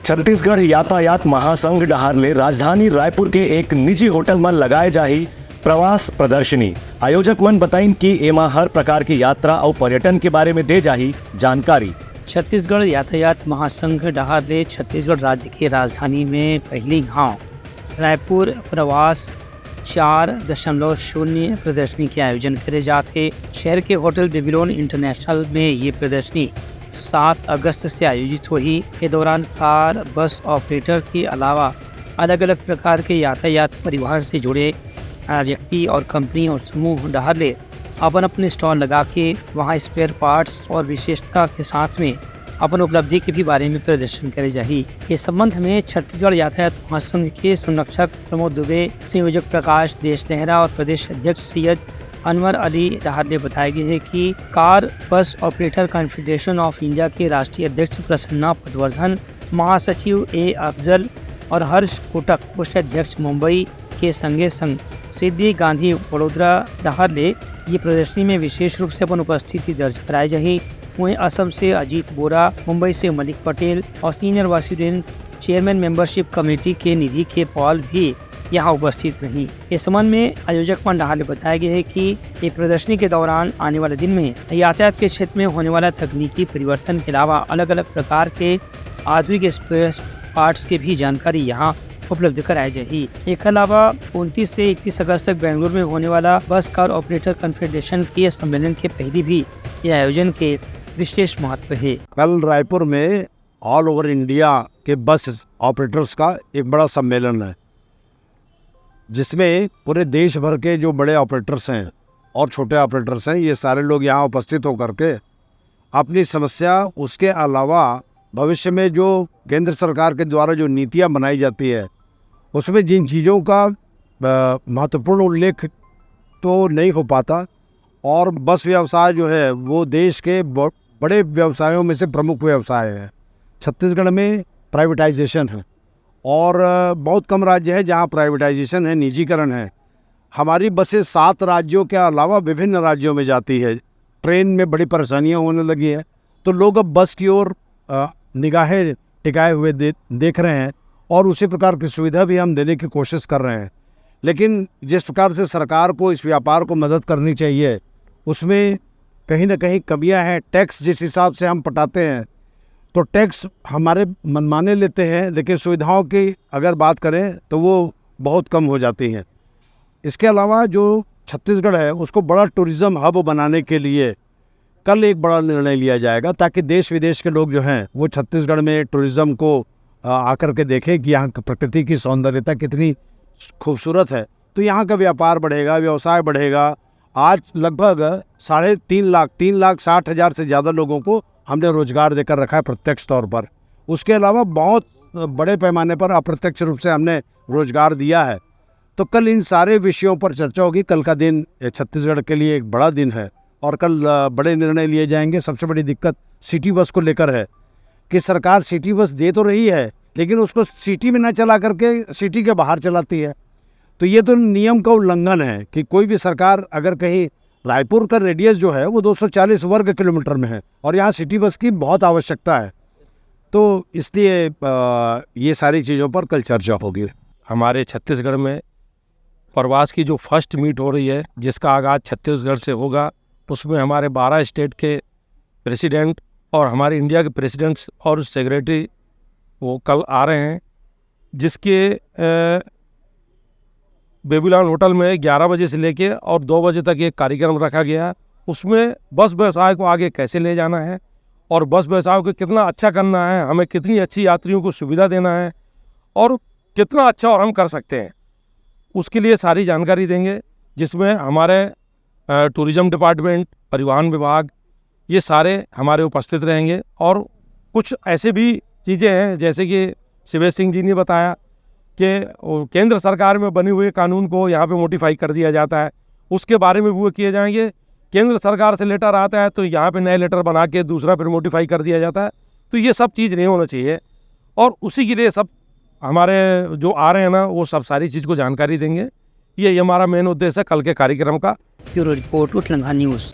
छत्तीसगढ़ यातायात महासंघ डहारले राजधानी रायपुर के एक निजी होटल में लगाए जाही प्रवास प्रदर्शनी। आयोजक मन बताइन कि एमा हर प्रकार की यात्रा और पर्यटन के बारे में दे जाही जानकारी। छत्तीसगढ़ यातायात महासंघ डहारले छत्तीसगढ़ राज्य की राजधानी में पहली गांव रायपुर प्रवास 4.0 प्रदर्शनी के आयोजन करे जाते। शहर के होटल बेबीलोन इंटरनेशनल में ये प्रदर्शनी 7 अगस्त से आयोजित हुई। के दौरान कार बस ऑपरेटर के अलावा अलग अलग प्रकार के यातायात परिवहन से जुड़े व्यक्ति और कंपनी और समूह डहारले अपन अपने स्टॉल लगा के वहाँ स्पेयर पार्ट्स और विशेषता के साथ में अपन उपलब्धि के भी बारे में प्रदर्शन करे जाही। इस संबंध में छत्तीसगढ़ यातायात महासंघ के संरक्षक प्रमोद दुबे, संयोजक प्रकाश देश नेहरा और प्रदेश अध्यक्ष सैयद अनवर अली डहारले बताया गया है कि car bus operator confederation of India के राष्ट्रीय अध्यक्ष प्रसन्ना पटवर्धन, महासचिव ए अफजल और हर्ष कोटक, कोषाध्यक्ष मुंबई के संगे संग सिद्धि गांधी वडोदरा डहारले ये प्रदर्शनी में विशेष रूप से अपन उपस्थिति दर्ज कराई जाही। वहीं असम से अजीत बोरा, मुंबई से मलिक पटेल और सीनियर वासिडेंट चेयरमैन मेंबरशिप कमेटी के निधि के पॉल भी यहाँ उपस्थित रही। इस संबंध में आयोजक मन डहारले बताया गया है कि ये प्रदर्शनी के दौरान आने वाले दिन में यातायात के क्षेत्र में होने वाला तकनीकी परिवर्तन के अलावा अलग अलग प्रकार के आधुनिक स्पेयर पार्ट्स की भी जानकारी यहाँ उपलब्ध कराई जाएगी। इसके अलावा 29 से 31 अगस्त तक बेंगलुरु में होने वाला बस कार ऑपरेटर कॉन्फेडरेशन के सम्मेलन के पहले भी यह आयोजन के विशेष महत्व है। कल रायपुर में ऑल ओवर इंडिया के बस ऑपरेटर्स का एक बड़ा सम्मेलन है, जिसमें पूरे देश भर के जो बड़े ऑपरेटर्स हैं और छोटे ऑपरेटर्स हैं, ये सारे लोग यहाँ उपस्थित होकर के अपनी समस्या, उसके अलावा भविष्य में जो केंद्र सरकार के द्वारा जो नीतियाँ बनाई जाती है उसमें जिन चीज़ों का महत्वपूर्ण उल्लेख तो नहीं हो पाता, और बस व्यवसाय जो है वो देश के बड़े व्यवसायों में से प्रमुख व्यवसाय है। छत्तीसगढ़ में प्राइवेटाइजेशन है और बहुत कम राज्य है जहां प्राइवेटाइजेशन है, निजीकरण है। हमारी बसें 7 राज्यों के अलावा विभिन्न राज्यों में जाती है। ट्रेन में बड़ी परेशानियां होने लगी है, तो लोग अब बस की ओर निगाहें टिकाए हुए देख रहे हैं और उसी प्रकार की सुविधा भी हम देने की कोशिश कर रहे हैं। लेकिन जिस प्रकार से सरकार को इस व्यापार को मदद करनी चाहिए, उसमें कहीं ना कहीं कमियां हैं। टैक्स जिस हिसाब से हम पटाते हैं तो टैक्स हमारे मनमाने लेते हैं, लेकिन सुविधाओं की अगर बात करें तो वो बहुत कम हो जाती हैं। इसके अलावा जो छत्तीसगढ़ है उसको बड़ा टूरिज़्म हब बनाने के लिए कल एक बड़ा निर्णय लिया जाएगा, ताकि देश विदेश के लोग जो हैं वो छत्तीसगढ़ में टूरिज़्म को आकर के देखें कि यहाँ प्रकृति की सौंदर्यता कितनी खूबसूरत है। तो यहाँ का व्यापार बढ़ेगा, व्यवसाय बढ़ेगा। आज लगभग 3,60,000 से ज़्यादा लोगों को हमने रोजगार देकर रखा है प्रत्यक्ष तौर पर। उसके अलावा बहुत बड़े पैमाने पर अप्रत्यक्ष रूप से हमने रोजगार दिया है। तो कल इन सारे विषयों पर चर्चा होगी। कल का दिन छत्तीसगढ़ के लिए एक बड़ा दिन है और कल बड़े निर्णय लिए जाएंगे। सबसे बड़ी दिक्कत सिटी बस को लेकर है कि सरकार सिटी बस दे तो रही है, लेकिन उसको सिटी में न चला करके सिटी के बाहर चलाती है। तो ये तो नियम का उल्लंघन है कि कोई भी सरकार अगर कहीं, रायपुर का रेडियस जो है वो 240 वर्ग किलोमीटर में है और यहाँ सिटी बस की बहुत आवश्यकता है। तो इसलिए ये सारी चीज़ों पर कल चर्चा होगी। हमारे छत्तीसगढ़ में प्रवास की जो फर्स्ट मीट हो रही है, जिसका आगाज़ छत्तीसगढ़ से होगा, उसमें हमारे 12 स्टेट के प्रेसिडेंट और हमारे इंडिया के प्रेसिडेंट्स और सेक्रेटरी वो कल आ रहे हैं, जिसके बेबीलोन होटल में 11 बजे से लेके और 2 बजे तक एक कार्यक्रम रखा गया है। उसमें बस व्यवसाय को आगे कैसे ले जाना है और बस व्यवसाय को कितना अच्छा करना है, हमें कितनी अच्छी यात्रियों को सुविधा देना है और कितना अच्छा और हम कर सकते हैं, उसके लिए सारी जानकारी देंगे, जिसमें हमारे टूरिज़्म डिपार्टमेंट, परिवहन विभाग, ये सारे हमारे उपस्थित रहेंगे। और कुछ ऐसे भी चीज़ें हैं, जैसे कि शिवेश सिंह जी ने बताया कि केंद्र सरकार में बने हुए कानून को यहाँ पे मॉडिफाई कर दिया जाता है, उसके बारे में वो किए जाएंगे। केंद्र सरकार से लेटर आता है तो यहाँ पे नए लेटर बना के दूसरा फिर मॉडिफाई कर दिया जाता है। तो ये सब चीज़ नहीं होना चाहिए और उसी के लिए सब हमारे जो आ रहे हैं ना, वो सब सारी चीज़ को जानकारी देंगे। ये हमारा मेन उद्देश्य है कल के कार्यक्रम का। Bureau report, Uthlanga news.